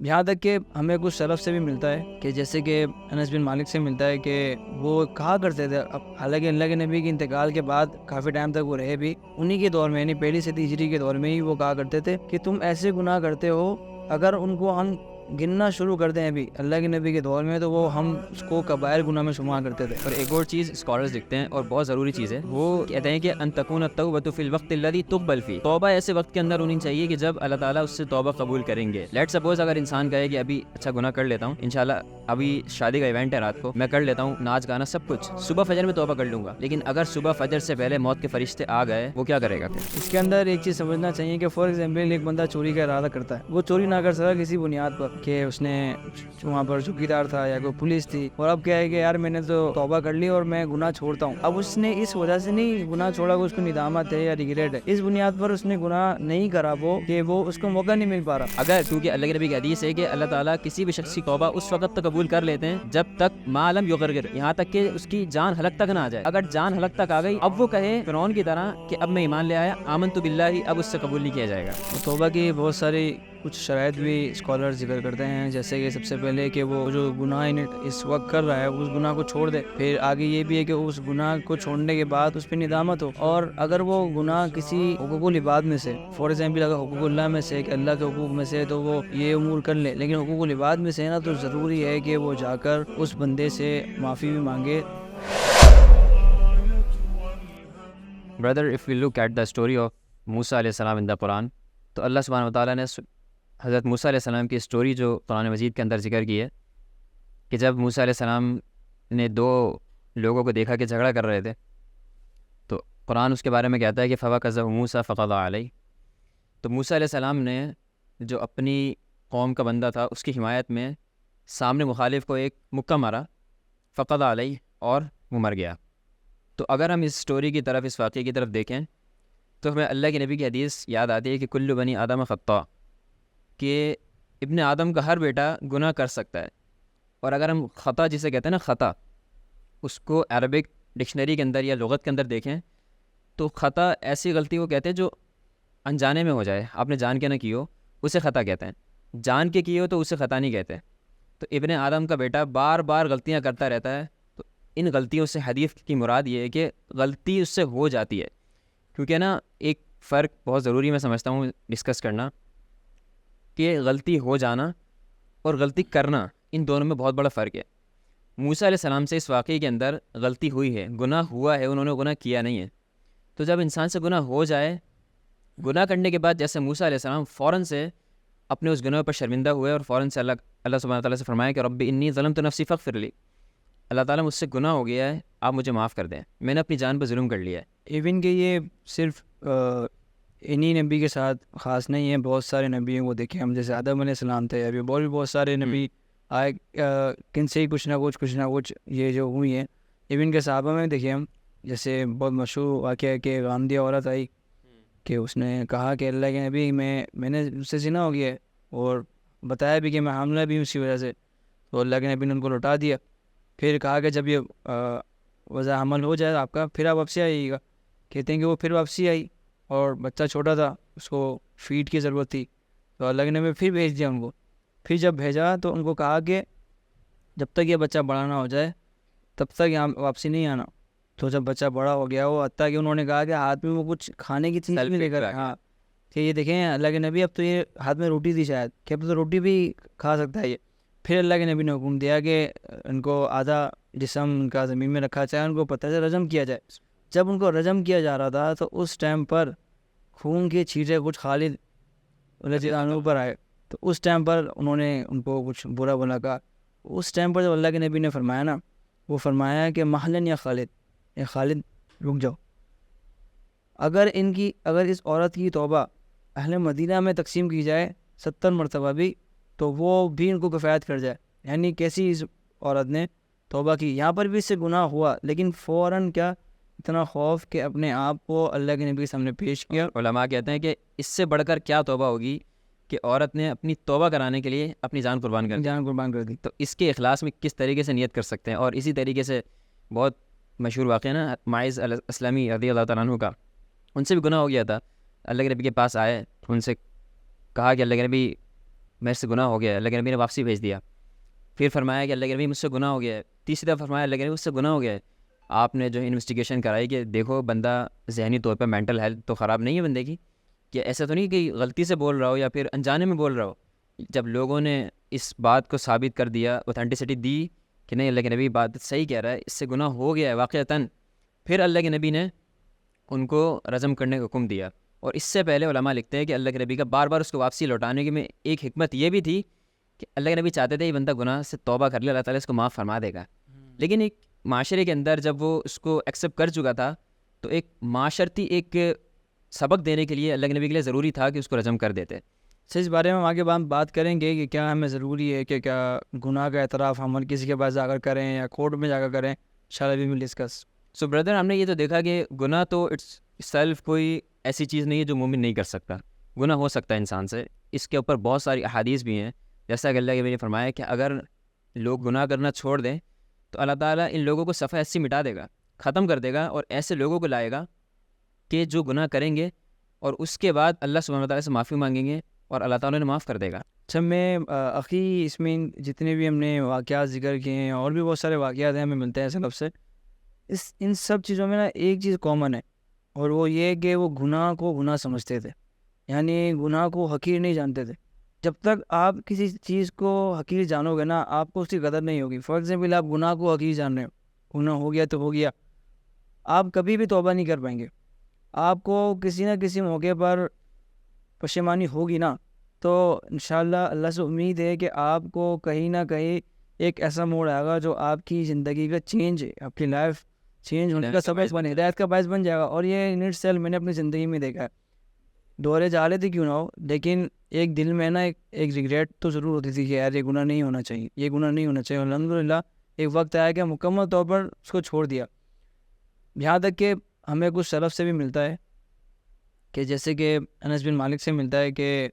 یہاں تک کہ ہمیں کچھ سلف سے بھی ملتا ہے کہ جیسے کہ انس بن مالک سے ملتا ہے کہ وہ کہا کرتے تھے، اب حالانکہ اللہ کے نبی کے انتقال کے بعد کافی ٹائم تک وہ رہے بھی، انہی کے دور میں یعنی پہلی صدی ہجری کے دور میں ہی وہ کہا کرتے تھے کہ تم ایسے گناہ کرتے ہو، اگر ان کو ہم گننا شروع کر دیں ابھی اللہ کے نبی کے دور میں تو وہ ہم اس کو کبائر گناہ میں شمار کرتے تھے۔ اور ایک اور چیز اسکالرز لکھتے ہیں اور بہت ضروری چیز ہے، وہ کہتے ہیں کہ ان تکون التوبۃ فی الوقت الذی تقبل فیہ، توبہ ایسے وقت کے اندر ہونی چاہیے کہ جب اللہ تعالیٰ اس سے توبہ قبول کریں گے۔ لیٹ سپوز اگر انسان کہے کہ ابھی اچھا گناہ کر لیتا ہوں، انشاءاللہ ابھی شادی کا ایونٹ ہے رات کو، میں کر لیتا ہوں ناچ گانا سب کچھ، صبح فجر میں توبہ کر لوں گا، لیکن اگر صبح فجر سے پہلے موت کے فرشتے آ گئے، وہ کیا کرے گا پھر؟ اس کے اندر ایک چیز سمجھنا چاہیے کہ فار ایگزامپل ایک بندہ چوری کا ارادہ کرتا ہے، وہ چوری نہ کر سکا کسی بنیاد پر کہ اس نے وہاں پر چوکیدار تھا یا کوئی پولیس تھی، اور اب کیا ہے کہ یار میں نے تو توبہ کر لی اور میں گناہ چھوڑتا ہوں، اب اس نے اس وجہ سے نہیں گناہ چھوڑا کہ اس کو ندامت ہے یا ریگریٹ ہے، اس بنیاد پر اس نے گناہ نہیں کرا وہ کہ وہ اس کو موقع نہیں مل پا رہا۔ اگر کیونکہ اللہ کے نبی کی حدیث ہے کہ اللہ تعالیٰ کسی بھی شخص کی توبہ اس وقت تک قبول کر لیتے ہیں جب تک ما لم یغرغر، یہاں تک کہ اس کی جان ہلک تک نہ آ جائے۔ اگر جان ہلک تک آ گئی، اب وہ کہے فرعون کی طرح کہ اب میں ایمان لے آیا، آمنت باللہ، اب اس سے قبول نہیں کیا جائے گا۔ توبہ کی بہت ساری کچھ شرائط بھی اسکالر ذکر کرتے ہیں، جیسے کہ سب سے پہلے کہ وہ جو گناہ اس وقت کر رہا ہے اس گناہ کو چھوڑ دے، پھر آگے یہ بھی ہے کہ اس گناہ کو چھوڑنے کے بعد اس پہ ندامت ہو، اور اگر وہ گناہ کسی حقوق العباد میں سے، فار ایگزامپل اگر حقوق اللہ میں سے کہ اللہ کے حقوق میں سے تو وہ یہ امور کر لے، لیکن حقوق العباد میں سے نا تو ضروری ہے کہ وہ جا کر اس بندے سے معافی بھی مانگے۔ Brother, if we look at the story of موسیٰ علیہ السلام in the Quran، تو اللہ سبحانہ وتعالیٰ نے حضرت موسیٰ علیہ السلام کی اسٹوری جو قرآن مجید کے اندر ذکر کی ہے کہ جب موسیٰ علیہ السلام نے دو لوگوں کو دیکھا کہ جھگڑا کر رہے تھے، تو قرآن اس کے بارے میں کہتا ہے کہ فوقذہ موسیٰ فقضى علیہ، تو موسیٰ علیہ السلام نے جو اپنی قوم کا بندہ تھا اس کی حمایت میں سامنے مخالف کو ایک مکہ مارا، فقضى علیہ، اور وہ مر گیا۔ تو اگر ہم اس سٹوری کی طرف، اس واقعے کی طرف دیکھیں تو ہمیں اللہ کے نبی کی حدیث یاد آتی ہے کہ کل بنی آدم خطاء، کہ ابن آدم کا ہر بیٹا گناہ کر سکتا ہے۔ اور اگر ہم خطا جسے کہتے ہیں نا خطا، اس کو عربک ڈکشنری کے اندر یا لغت کے اندر دیکھیں تو خطا ایسی غلطی کو کہتے ہیں جو انجانے میں ہو جائے، آپ نے جان کے نہ کی ہو اسے خطا کہتے ہیں، جان کے کی ہو تو اسے خطا نہیں کہتے۔ تو ابن آدم کا بیٹا بار بار غلطیاں کرتا رہتا ہے، تو ان غلطیوں سے حدیث کی مراد یہ ہے کہ غلطی اس سے ہو جاتی ہے، کیونکہ نا ایک فرق بہت ضروری میں سمجھتا ہوں ڈسکس کرنا، کہ غلطی ہو جانا اور غلطی کرنا، ان دونوں میں بہت بڑا فرق ہے۔ موسیٰ علیہ السلام سے اس واقعے کے اندر غلطی ہوئی ہے، گناہ ہوا ہے، انہوں نے گناہ کیا نہیں ہے۔ تو جب انسان سے گناہ ہو جائے، گناہ کرنے کے بعد جیسے موسیٰ علیہ السلام فوراً سے اپنے اس گناہ پر شرمندہ ہوئے اور فوراً سے اللہ سبحانہ تعالیٰ سے فرمایا کہ رب انی ظلمت نفسی فاغفر لی، اللہ تعالیٰ مجھ سے گناہ ہو گیا ہے، آپ مجھے معاف کر دیں، میں نے اپنی جان پر ظلم کر لیا ہے۔ ایون کہ یہ صرف انہی نبی کے ساتھ خاص نہیں ہے، بہت سارے نبیوں کو دیکھیں ہم، جیسے آدم علیہ السلام تھے، ابھی اور بھی بہت سارے نبی آئے، کن سے ہی کچھ نہ کچھ یہ جو ہوئی ہیں۔ ایون کہ صحابہ میں دیکھیں ہم، جیسے بہت مشہور واقعہ ہے کہ غامدیہ عورت آئی کہ اس نے کہا کہ اللہ کے نبی میں نے اس سے زنا ہو گیا ہے، اور بتایا بھی کہ میں حاملہ بھی ہوں اسی وجہ سے، تو اللہ کے نبی نے ان کو لوٹا دیا۔ پھر کہا کہ جب یہ وضع حمل ہو جائے آپ کا پھر آپ واپسی آئیے گا، کہتے ہیں کہ وہ پھر واپسی آئی، اور بچہ چھوٹا تھا، اس کو فیڈ کی ضرورت تھی، تو اللہ کے نبی پھر بھیج دیا ان کو۔ پھر جب بھیجا تو ان کو کہا کہ جب تک یہ بچہ بڑا نہ ہو جائے تب تک یہاں واپسی نہیں آنا۔ تو جب بچہ بڑا ہو گیا وہ، حتیٰ کہ انہوں نے کہا کہ ہاتھ میں وہ کچھ کھانے کی چیز بھی لے کر، ہاں کہ یہ دیکھیں اللہ کے نبی اب تو یہ ہاتھ میں روٹی تھی شاید، کہ اب تو روٹی بھی کھا سکتا ہے یہ۔ پھر اللہ کے نبی نے حکم دیا کہ ان کو آدھا جسم ان کا زمین میں رکھا جائے، ان کو پتہ سے رجم کیا جائے۔ جب ان کو رجم کیا جا رہا تھا تو اس ٹائم پر خون کے چھینٹے کچھ خالد رضی اللہ عنہ پر آئے، تو اس ٹائم پر انہوں نے ان کو کچھ برا بلا کہا۔ اس ٹائم پر جب اللہ کے نبی نے فرمایا نا، وہ فرمایا کہ محلن یا خالد، اے خالد رک جاؤ، اگر اس عورت کی توبہ اہل مدینہ میں تقسیم کی جائے 70 مرتبہ بھی، تو وہ بھی ان کو کفایت کر جائے۔ یعنی کیسی اس عورت نے توبہ کی، یہاں پر بھی اس سے گناہ ہوا لیکن فوراً کیا، اتنا خوف کہ اپنے آپ کو اللہ کے نبی کے سامنے پیش کیا۔ علماء کہتے ہیں کہ اس سے بڑھ کر کیا توبہ ہوگی کہ عورت نے اپنی توبہ کرانے کے لیے اپنی جان قربان کر دی۔ تو اس کے اخلاص میں کس طریقے سے نیت کر سکتے ہیں۔ اور اسی طریقے سے بہت مشہور واقعہ نا معاذ الاسلمی رضی اللہ تعالیٰ عنہ کا، ان سے بھی گناہ ہو گیا تھا، اللہ کے نبی کے پاس آئے، ان سے کہا کہ اللہ کے نبی میرے سے گناہ ہو گیا ہے, اللہ کے نبی نے واپسی بھیج دیا. پھر فرمایا کہ اللہ کے نبی مجھ سے گناہ ہو گیا ہے. تیسری دفعہ فرمایا اللہ کے نبی مجھ سے گناہ ہو گیا ہے. آپ نے جو انویسٹیگیشن کرائی کہ دیکھو بندہ ذہنی طور پہ مینٹل ہیلتھ تو خراب نہیں ہے بندے کی, کہ ایسا تو نہیں کہ غلطی سے بول رہا ہو یا پھر انجانے میں بول رہا ہو. جب لوگوں نے اس بات کو ثابت کر دیا, اوتھینٹسٹی دی کہ نہیں اللہ کے نبی بات صحیح کہہ رہا ہے, اس سے گناہ ہو گیا ہے واقعتاً, پھر اللہ کے نبی نے ان کو رجم کرنے کا حکم دیا. اور اس سے پہلے علماء لکھتے ہیں کہ اللہ کے نبی کا بار بار اس کو واپسی لوٹانے کی میں ایک حکمت یہ بھی تھی کہ اللہ کے نبی چاہتے تھے یہ بندہ گناہ سے توبہ کر لے, اللہ تعالیٰ اس کو معاف فرما دے گا. لیکن ایک معاشرے کے اندر جب وہ اس کو ایکسیپٹ کر چکا تھا تو ایک معاشرتی ایک سبق دینے کے لیے اللہ کے نبی کے لیے ضروری تھا کہ اس کو رجم کر دیتے. سر اس بارے میں ہم آگے بات کریں گے کہ کیا ہمیں ضروری ہے کہ کیا گناہ کا اعتراف ہم کسی کے پاس جا کر کریں یا کورٹ میں جا کر کریں. انشاءاللہ وی ول ڈسکس. سو بردر, ہم نے یہ تو دیکھا کہ گناہ تو اٹس سیلف کوئی ایسی چیز نہیں ہے جو مومن نہیں کر سکتا. گناہ ہو سکتا ہے انسان سے, اس کے اوپر بہت ساری احادیث بھی ہیں. جیسا کہ اللہ کے نبی نے فرمایا کہ اگر لوگ گناہ کرنا چھوڑ دیں تو اللہ تعالیٰ ان لوگوں کو صفحہ ایسی مٹا دے گا, ختم کر دے گا, اور ایسے لوگوں کو لائے گا کہ جو گناہ کریں گے اور اس کے بعد اللہ سبحانہ وتعالیٰ سے معافی مانگیں گے اور اللہ تعالیٰ نے معاف کر دے گا. اچھا میں اخی اس میں جتنے بھی ہم نے واقعات ذکر کیے ہیں اور بھی بہت سارے واقعات ہیں ہمیں ملتے ہیں سلف سے, ان سب چیزوں میں نا ایک چیز کامن ہے, اور وہ یہ کہ وہ گناہ کو گناہ سمجھتے تھے, یعنی گناہ کو حقیر نہیں جانتے تھے. جب تک آپ کسی چیز کو حقیر جانو گے نا آپ کو اس کی قدر نہیں ہوگی. فار ایگزامپل آپ گناہ کو حقیر جان رہے ہو, گناہ ہو گیا تو ہو گیا, آپ کبھی بھی توبہ نہیں کر پائیں گے. آپ کو کسی نہ کسی موقع پر پشیمانی ہوگی نا, تو انشاءاللہ اللہ سے امید ہے کہ آپ کو کہیں نہ کہیں ایک ایسا موڑ آئے گا جو آپ کی زندگی کا چینج, آپ کی لائف چینج ہونے کا سبب بنے, ہدایت کا باعث بن جائے گا. اور یہ انٹ سیل میں نے اپنی زندگی میں دیکھا ہے. دورے جالے تھے کیوں نہ ہو, لیکن ایک دل میں نا ایک ریگریٹ تو ضرور ہوتی تھی کہ یار یہ گناہ نہیں ہونا چاہیے, یہ گناہ نہیں ہونا چاہیے. الحمدللہ ایک وقت آیا کہ مکمل طور پر اس کو چھوڑ دیا. یہاں تک کہ ہمیں کچھ سلف سے بھی ملتا ہے کہ جیسے کہ انس بن مالک سے ملتا ہے کہ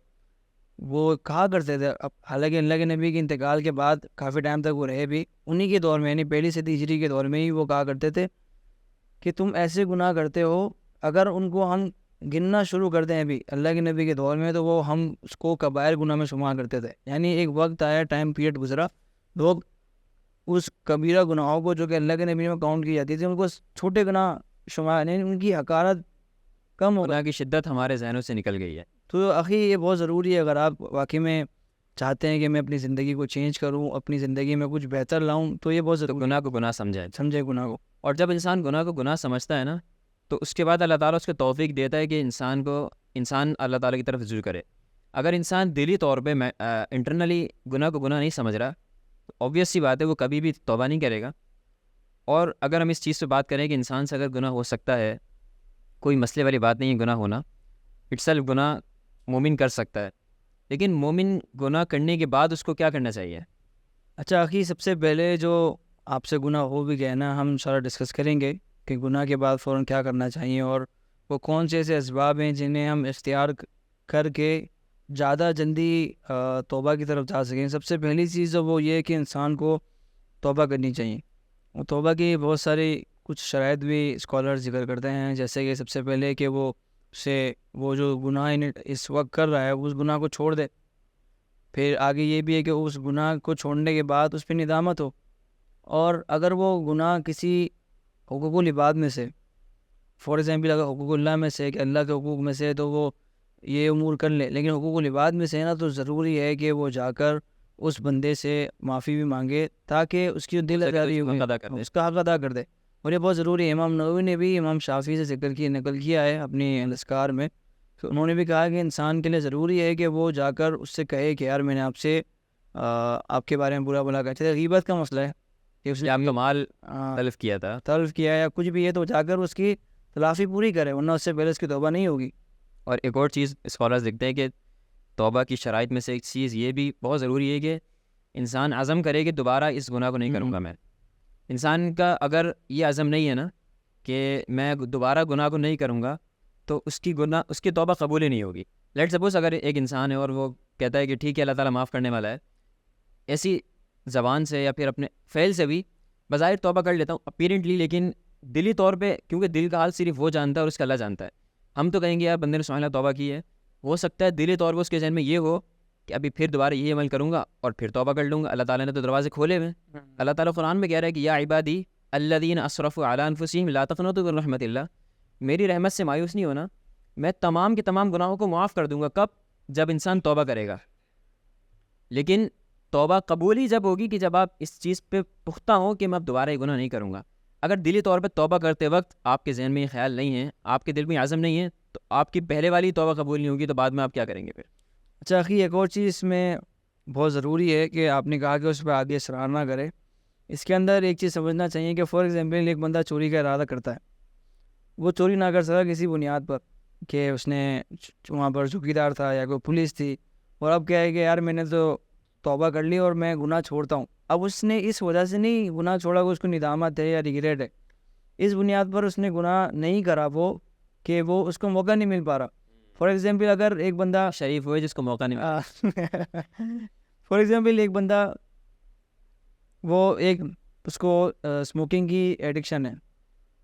وہ کہا کرتے تھے, اب حالانکہ اللہ کے نبی کے انتقال کے بعد کافی ٹائم تک وہ رہے بھی, انہی کے دور میں یعنی پہلی صدی ہجری کے دور میں ہی وہ کہا کرتے تھے کہ تم ایسے گناہ کرتے ہو, اگر ان کو ہم گننا شروع کر دیں ابھی اللہ کے نبی کے دور میں تو وہ ہم اس کو کبائر گناہ میں شمار کرتے تھے. یعنی ایک وقت آیا, ٹائم پیریڈ گزرا, لوگ اس کبیرہ گناہوں کو جو کہ اللہ کے نبی میں کاؤنٹ کی جاتی تھی ان کو چھوٹے گناہ شمار, یعنی ان کی حقارت کم ہو گناہ کی شدت ہمارے ذہنوں سے نکل گئی ہے. تو اخی یہ بہت ضروری ہے اگر آپ واقعی میں چاہتے ہیں کہ میں اپنی زندگی کو چینج کروں, اپنی زندگی میں کچھ بہتر لاؤں, تو یہ بہت تو ضروری گناہ کو گناہ سمجھے گناہ کو. اور جب انسان گناہ کو گناہ سمجھتا ہے نا تو اس کے بعد اللہ تعالیٰ اس کو توفیق دیتا ہے کہ انسان اللہ تعالیٰ کی طرف رجوع کرے. اگر انسان دلی طور پہ انٹرنلی گناہ کو گناہ نہیں سمجھ رہا تو آبویس سی بات ہے وہ کبھی بھی توبہ نہیں کرے گا. اور اگر ہم اس چیز پہ بات کریں کہ انسان سے اگر گناہ ہو سکتا ہے, کوئی مسئلے والی بات نہیں ہے گناہ ہونا, اٹ سیلف گناہ مومن کر سکتا ہے, لیکن مومن گناہ کرنے کے بعد اس کو کیا کرنا چاہیے؟ اچھا اخی سب سے پہلے جو آپ سے گناہ ہو بھی گیا نا, ہم سارا ڈسکس کریں گے کہ گناہ کے بعد فوراً کیا کرنا چاہیے اور وہ کون سے ایسے اسباب ہیں جنہیں ہم اختیار کر کے زیادہ جلدی توبہ کی طرف جا سکیں. سب سے پہلی چیز وہ یہ ہے کہ انسان کو توبہ کرنی چاہیے. اور توبہ کی بہت ساری کچھ شرائط بھی اسکالر ذکر کرتے ہیں, جیسے کہ سب سے پہلے کہ وہ جو گناہ اس وقت کر رہا ہے اس گناہ کو چھوڑ دے. پھر آگے یہ بھی ہے کہ اس گناہ کو چھوڑنے کے بعد اس پہ ندامت ہو, اور اگر وہ گناہ کسی حقوق العباد میں سے, فار ایگزامپل اگر حقوق اللہ میں سے کہ اللہ کے حقوق میں سے تو وہ یہ امور کر لے, لیکن حقوق العباد میں سے ہے نا تو ضروری ہے کہ وہ جا کر اس بندے سے معافی بھی مانگے تاکہ اس کی دل آزاری اس کا حق ادا کر دے. اور یہ بہت ضروری ہے. امام نووی نے بھی امام شافعی سے نقل کیا ہے اپنی الاذکار میں, تو انہوں نے بھی کہا کہ انسان کے لیے ضروری ہے کہ وہ جا کر اس سے کہے کہ یار میں نے آپ کے بارے میں برا بلا کہتے تھے. غیبت کا مسئلہ ہے کہ اس نے آپ کا مال تلف کیا یا کچھ بھی ہے تو جا کر اس کی تلافی پوری کرے, ورنہ اس سے پہلے اس کی توبہ نہیں ہوگی. اور ایک اور چیز اسکالرز لکھتے ہیں کہ توبہ کی شرائط میں سے ایک چیز یہ بھی بہت ضروری ہے کہ انسان عزم کرے کہ دوبارہ اس گناہ کو نہیں کروں گا. میں انسان کا اگر یہ عزم نہیں ہے نا کہ میں دوبارہ گناہ کو نہیں کروں گا تو اس کی توبہ قبول ہی نہیں ہوگی. لیٹ سپوز اگر ایک انسان ہے اور وہ کہتا ہے کہ ٹھیک ہے اللہ تعالیٰ معاف کرنے والا ہے, ایسی زبان سے یا پھر اپنے فعل سے بھی بظاہر توبہ کر لیتا ہوں اپیرنٹلی, لیکن دلی طور پہ کیونکہ دل کا حال صرف وہ جانتا ہے اور اس کا اللہ جانتا ہے. ہم تو کہیں گے یار بندے نے سبحان اللہ توبہ کی ہے, ہو سکتا ہے دلی طور پہ اس کے ذہن میں یہ ہو کہ ابھی پھر دوبارہ یہ عمل کروں گا اور پھر توبہ کر لوں گا. اللہ تعالیٰ نے تو دروازے کھولے ہوئے ہیں. اللہ تعالیٰ قرآن میں کہہ رہا ہے کہ یا عبادی الذین اسرفوا علی انفسہم لا تقنطوا من رحمۃ اللہ, میری رحمت سے مایوس نہیں ہونا, میں تمام کے تمام گناہوں کو معاف کر دوں گا. کب؟ جب انسان توبہ کرے گا. لیکن توبہ قبول ہی جب ہوگی کہ جب آپ اس چیز پہ پختہ ہوں کہ میں اب دوبارہ یہ گناہ نہیں کروں گا. اگر دلی طور پہ توبہ کرتے وقت آپ کے ذہن میں یہ خیال نہیں ہے, آپ کے دل میں عزم نہیں ہے, تو آپ کی پہلے والی توبہ قبول نہیں ہوگی, تو بعد میں آپ کیا کریں گے پھر؟ اچھا اخی, ایک اور چیز اس میں بہت ضروری ہے کہ آپ نے کہا کہ اس پہ آگے اصرار نہ کرے. اس کے اندر ایک چیز سمجھنا چاہیے کہ فار ایگزامپل ایک بندہ چوری کا ارادہ کرتا ہے, وہ چوری نہ کر سکا کسی بنیاد پر کہ اس نے وہاں پر چوکیدار تھا یا کوئی پولیس تھی, اور اب کیا ہے کہ یار میں نے تو توبہ کر لی اور میں گناہ چھوڑتا ہوں. اب اس نے اس وجہ سے نہیں گناہ چھوڑا کہ اس کو ندامت ہے یا ریگریٹ ہے, اس بنیاد پر اس نے گناہ نہیں کرا وہ کہ وہ اس کو موقع نہیں مل پا رہا. فار ایگزامپل اگر ایک بندہ شریف ہوئے جس کو موقع نہیں ملا. فار ایگزامپل ایک بندہ وہ ایک اس کو اسموکنگ کی ایڈکشن ہے,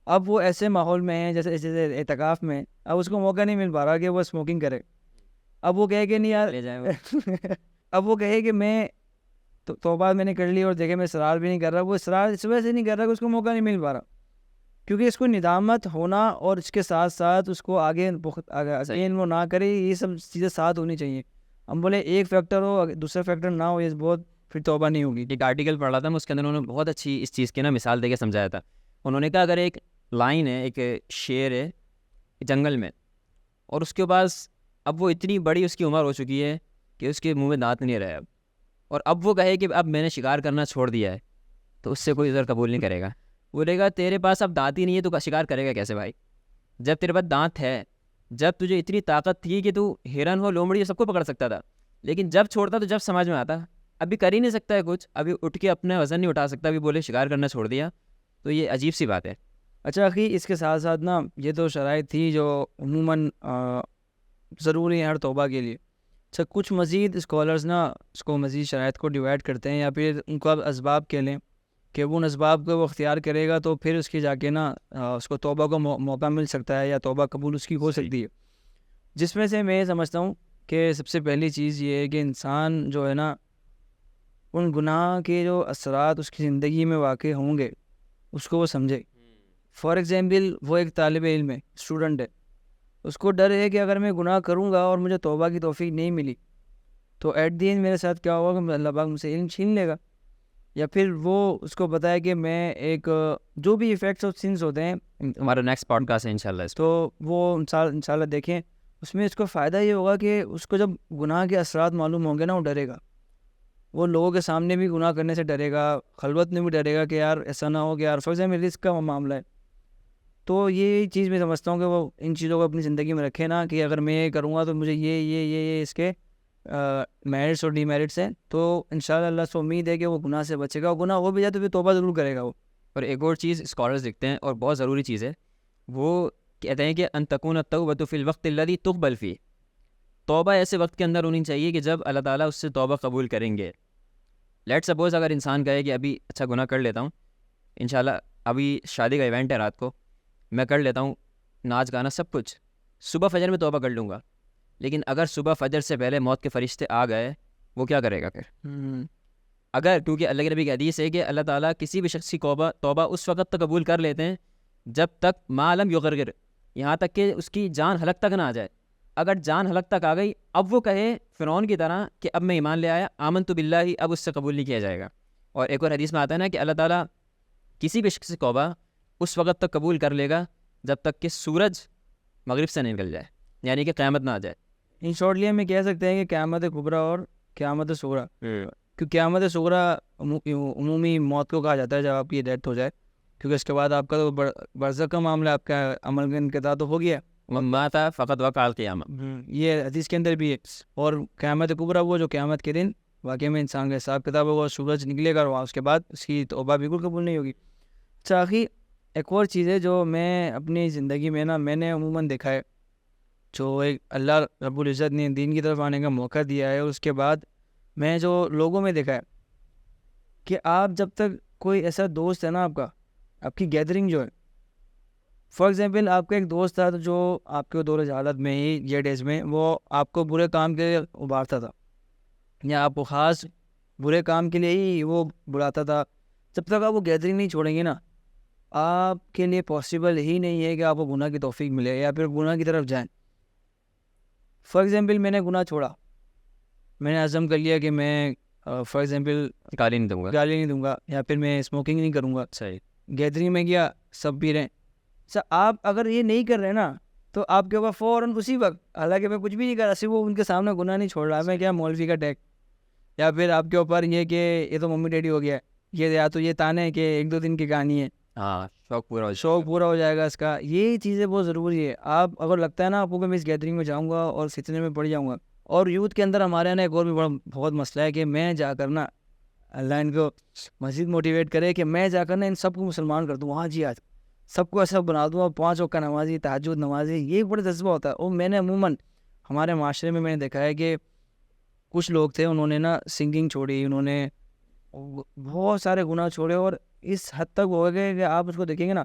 اب وہ ایسے ماحول میں ہے جیسے اعتکاف میں, اب اس کو موقع نہیں مل پا رہا کہ وہ اسموکنگ کرے. اب وہ کہے کہ نہیں یار لے جائیں وہ. اب وہ کہے کہ میں توبہ میں نے کر لی اور دیکھے میں اصرار بھی نہیں کر رہا. وہ اصرار اس وجہ سے نہیں کر رہا کہ اس کو موقع نہیں مل پا رہا, کیونکہ اس کو ندامت ہونا اور اس کے ساتھ ساتھ اس کو آگے وہ نہ کرے, یہ سب چیزیں ساتھ ہونی چاہیے. ہم بولے ایک فیکٹر ہو دوسرا فیکٹر نہ ہو, یہ بہت پھر توبہ نہیں ہوگی. ایک آرٹیکل پڑھ رہا تھا میں, اس کے اندر انہوں نے بہت اچھی اس چیز کی نا مثال دے کے سمجھایا تھا. انہوں نے کہا اگر ایک لائن ہے, ایک شیر ہے جنگل میں, اور اس کے پاس اب وہ اتنی بڑی اس کی عمر ہو چکی ہے کہ اس کے منہ میں دانت نہیں رہے اب, اور اب وہ کہے کہ اب میں نے شکار کرنا چھوڑ دیا ہے, تو اس سے کوئی عذر قبول نہیں کرے گا. بولے گا تیرے پاس اب دانت ہی نہیں ہے تو شکار کرے گا کیسے بھائی؟ جب تیرے پاس دانت ہے, جب تجھے اتنی طاقت تھی کہ تو ہرن ہو لومڑی سب کو پکڑ سکتا تھا, لیکن جب چھوڑتا تو جب سمجھ میں آتا. ابھی کر ہی نہیں سکتا ہے کچھ, ابھی اٹھ کے اپنا وزن نہیں اٹھا سکتا, ابھی بولے شکار کرنا چھوڑ دیا, تو یہ عجیب سی بات ہے. اچھا اخی, اس کے ساتھ ساتھ نا یہ تو شرائط تھی جو عموماً ضروری ہیں ہر توبہ کے لیے. اچھا کچھ مزید اسکالرز نا اس کو مزید شرائط کو ڈیوائڈ کرتے ہیں, یا پھر ان کو اب اسباب کہہ لیں کہ وہ ان اسباب کو وہ اختیار کرے گا تو پھر اس کی جا کے نا اس کو توبہ کو موقع مل سکتا ہے یا توبہ قبول اس کی ہو سکتی ہے. جس میں سے میں سمجھتا ہوں کہ سب سے پہلی چیز یہ ہے کہ انسان جو ہے نا ان گناہ کے جو اثرات اس کی زندگی میں واقع ہوں گے اس کو وہ سمجھے. فار ایگزامپل وہ ایک طالب علم ہے, اسٹوڈنٹ ہے, اس کو ڈر ہے کہ اگر میں گناہ کروں گا اور مجھے توبہ کی توفیق نہیں ملی تو ایٹ دی اینڈ میرے ساتھ کیا ہوگا کہ اللہ پاک مجھ سے علم چھین لے گا. یا پھر وہ اس کو بتایا کہ میں ایک جو بھی ایفیکٹس آف سنس ہوتے ہیں, ہمارا نیکسٹ پوڈ کاسٹ ہے انشاءاللہ, تو وہ انشاءاللہ دیکھیں, اس میں اس کو فائدہ یہ ہوگا کہ اس کو جب گناہ کے اثرات معلوم ہوں گے نا وہ ڈرے گا. وہ لوگوں کے سامنے بھی گناہ کرنے سے ڈرے گا, خلوت میں بھی ڈرے گا کہ یار ایسا نہ ہو کہ یار فار ایگزامپل رزق کا معاملہ ہے. تو یہ چیز میں سمجھتا ہوں کہ وہ ان چیزوں کو اپنی زندگی میں رکھے نا کہ اگر میں یہ کروں گا تو مجھے یہ اس کے میرٹس اور ڈی میرٹس ہیں, تو انشاءاللہ اللہ سے امید ہے کہ وہ گناہ سے بچے گا. وہ گناہ ہو بھی جائے تو پھر توبہ ضرور کرے گا وہ. اور ایک اور چیز اسکالرز لکھتے ہیں اور بہت ضروری چیز ہے, وہ کہتے ہیں کہ ان تکون التوبۃ فی الوقت الذی تقبل فیہ, توبہ ایسے وقت کے اندر ہونی چاہیے کہ جب اللہ تعالیٰ اس سے توبہ قبول کریں گے. لیٹ سپوز اگر انسان کہے کہ ابھی اچھا گناہ کر لیتا ہوں, انشاءاللہ ابھی شادی کا ایونٹ ہے رات کو, میں کر لیتا ہوں ناچ گانا سب کچھ, صبح فجر میں توبہ کر لوں گا. لیکن اگر صبح فجر سے پہلے موت کے فرشتے آ گئے, وہ کیا کرے گا پھر؟ اگر کیونکہ اللہ کے نبی کی حدیث ہے کہ اللہ تعالیٰ کسی بھی شخص کی توبہ اس وقت تک قبول کر لیتے ہیں جب تک ما لم یغرغر, یہاں تک کہ اس کی جان حلق تک نہ آ جائے. اگر جان حلق تک آ گئی, اب وہ کہے فرعون کی طرح کہ اب میں ایمان لے آیا, آمنت باللہ, اب اس سے قبول نہیں کیا جائے گا. اور ایک اور حدیث میں آتا ہے نا کہ اللہ تعالیٰ کسی بھی شخص کی توبہ اس وقت تک قبول کر لے گا جب تک کہ سورج مغرب سے نہیں نکل جائے, یعنی کہ قیامت نہ آ جائے. ان شارٹلی ہم کہہ سکتے ہیں کہ قیامت کبریٰ اور قیامت صغریٰ. کیونکہ قیامت صغریٰ عمومی موت کو کہا جاتا ہے جب آپ کی ڈیتھ ہو جائے, کیونکہ اس کے بعد آپ کا تو برزخ کا معاملہ, آپ کا عمل کا انقطاع تو ہو گیا, مات فقط وقع القیامہ, یہ حدیث کے اندر بھی ہے. اور قیامت کبریٰ وہ جو قیامت کے دن واقعی میں انسان کا حساب کتاب ہوگا, سورج نکلے گا, اور اس کے بعد اس کی توبہ بالکل قبول نہیں ہوگی. اچھا آخری ایک اور چیز ہے جو میں اپنی زندگی میں نا میں نے عموماً دیکھا ہے, جو ایک اللہ رب العزت نے دین کی طرف آنے کا موقع دیا ہے, اور اس کے بعد میں جو لوگوں میں دیکھا ہے کہ آپ جب تک کوئی ایسا دوست ہے نا آپ کی گیدرنگ جو ہے, فار ایگزامپل آپ کا ایک دوست تھا جو آپ کے دور جہالت میں ہی یہ ڈیز میں وہ آپ کو برے کام کے لیے ابھارتا تھا, یا آپ کو خاص برے کام کے لیے ہی وہ بلاتا تھا، جب تک آپ وہ گیدرنگ نہیں چھوڑیں گے نا، آپ کے لیے پاسبل ہی نہیں ہے کہ آپ کو گناہ کی توفیق ملے یا پھر گناہ کی طرف جائیں. فار ایگزامپل میں نے گناہ چھوڑا، میں نے عزم کر لیا کہ میں فار ایگزامپل گالی نہیں دوں گا. گالی نہیں دوں گا یا پھر میں اسموکنگ نہیں کروں گا. صحیح. گیدرنگ میں گیا، سب پی رہے ہیں. سر آپ اگر یہ نہیں کر رہے نا تو آپ کے اوپر فوراً اسی وقت، حالانکہ میں کچھ بھی نہیں کر رہا، صرف وہ ان کے سامنے گناہ نہیں چھوڑ رہا، میں کیا مولوی کا ٹیگ، یا پھر آپ کے اوپر یہ کہ یہ تو ممی ڈیڈی ہو گیا، یہ یا تو یہ تانے ہے کہ 1-2 دن کی کہانی ہے، ہاں شوق پورا ہو جائے. شوق پورا ہو جائے گا اس کا. یہ چیزیں بہت ضروری ہے. آپ اگر لگتا ہے نا آپ کو کہ میں اس گیدرنگ میں جاؤں گا اور فتنے میں پڑ جاؤں گا. اور یوتھ کے اندر ہمارے یہاں ایک اور بھی بہت مسئلہ ہے کہ میں جا کر نا، اللہ ان کو مزید موٹیویٹ کرے کہ میں جا کر نا ان سب کو مسلمان کر دوں. ہاں جی، آج سب کو ایسا بنا دوں، 5 وقت کا نمازی، تہجد نمازی. یہ ایک بڑا جذبہ ہوتا ہے. اور میں نے عموماً ہمارے معاشرے میں نے دیکھا ہے کہ کچھ لوگ تھے، انہوں نے نا سنگنگ چھوڑی، انہوں نے بہت سارے گناہ چھوڑے، اور اس حد تک ہو گئے کہ آپ اس کو دیکھیں گے نا،